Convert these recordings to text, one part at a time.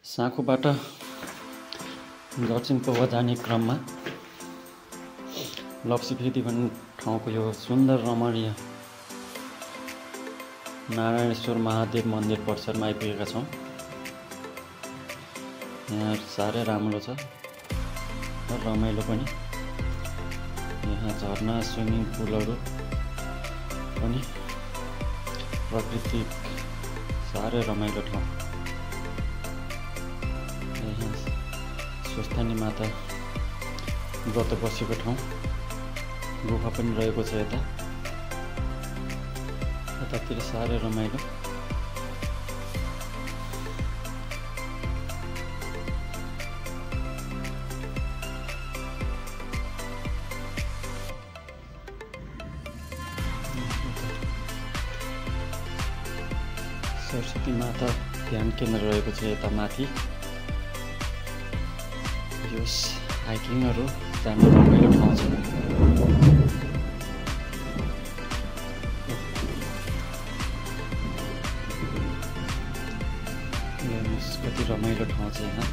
साँखुबाट जर्सिङ पौवा जाने क्रममा लप्सीफेदी भन्ने ठाउँको यो सुन्दर रमणीय नारायणेश्वर महादेव मन्दिर परिसरमा आइपुगेका छौँ। यहाँ साह्रै राम्रो छ र रमाइलो पनि। यहाँ झरना स्विमिङ पुलहरू पनि प्राकृतिक साह्रै रमाइलो ठाउँ। यहाँ स्वस्थानी माता व्रत बसेको ठाउँ, गुफा पनि रहेको छ। यतातिर साह्रै रमाइलो। सरस्वती माता ध्यान केन्द्र रहेको छ यता माथि। यो हाइकिङहरू जाने रमाइलो ठाउँ छ। कति रमाइलो ठाउँ छ यहाँ।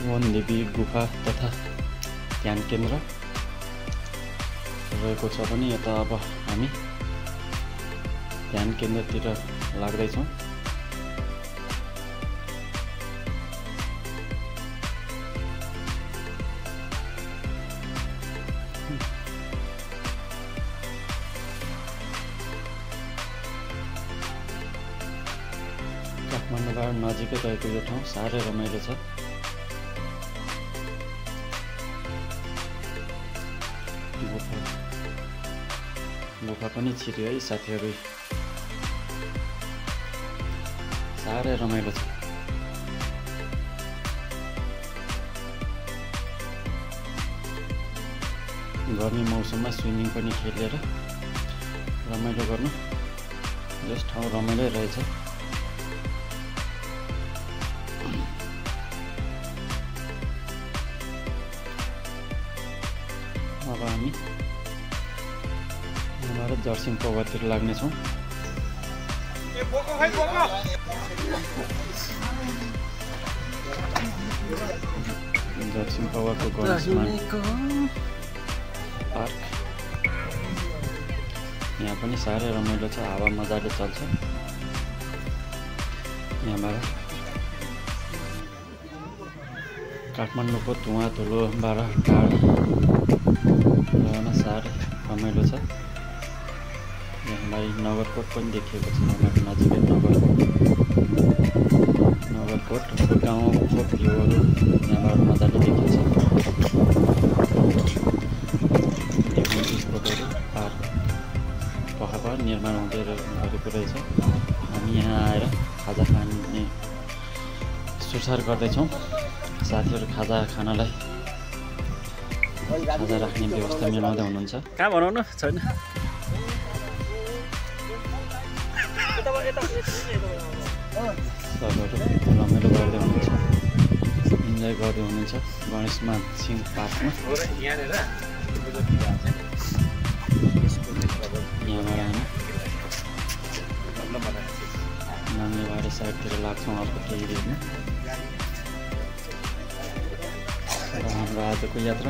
वनदेवी गुफा तथा ध्यान केन्द्र रहेको छ भने यता अब हामी ध्यान केन्द्रतिर लाग्दैछौँ। काठमाडौँबाट नजिकै रहेको यो ठाउँ साह्रै रमाइलो छ। गुफा पनि छिर्यो है साथीहरू, साह्रै रमाइलो छ। गर्मी मौसममा स्विमिङ पनि खेलेर रमाइलो गर्नु यस ठाउँ रमाइलो रहेछ। अब हामी जर्सिङ पौवातिर लाग्नेछौँ। जर्सिङ पौवाको गणेशमान पार्क यहाँ पनि साह्रै रमाइलो छ। हावा मजाले चल्छ। यहाँबाट काठमाडौँको धुवा धुलोबाट टाढा रहन साह्रै रमाइलो छ। यहाँलाई नगरकोट पनि देखिएको छ। यहाँबाट नजिकै नगरकोट गाउँको भ्यूहरू यहाँबाट मजाले देखिन्छ। स्पोटहरू पार्क पखापा निर्माण हुँदै गरेको रहेछ। हामी यहाँ आएर खाजा खाने सुसार गर्दैछौँ। साथीहरू खाजा खानलाई खाजा राख्ने व्यवस्था मिलाउँदै हुनुहुन्छ। कहाँ बनाउनु छैन? सरहरू रमाइलो गर्दै हुनुहुन्छ, इन्जोय गर्दै हुनुहुन्छ गणेशमान सिंह पार्कमा। यहाँबाट हामी नाङ्गेबारी साइडतिर लाग्छौँ अर्को केही देरमा। र हाम्रो आजको यात्रा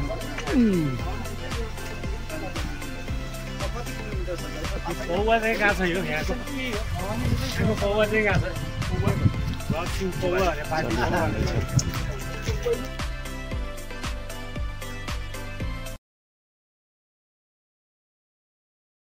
पौवा चाहिँ कहाँ छ? यो यहाँको पौवा चाहिँ कहाँ छ?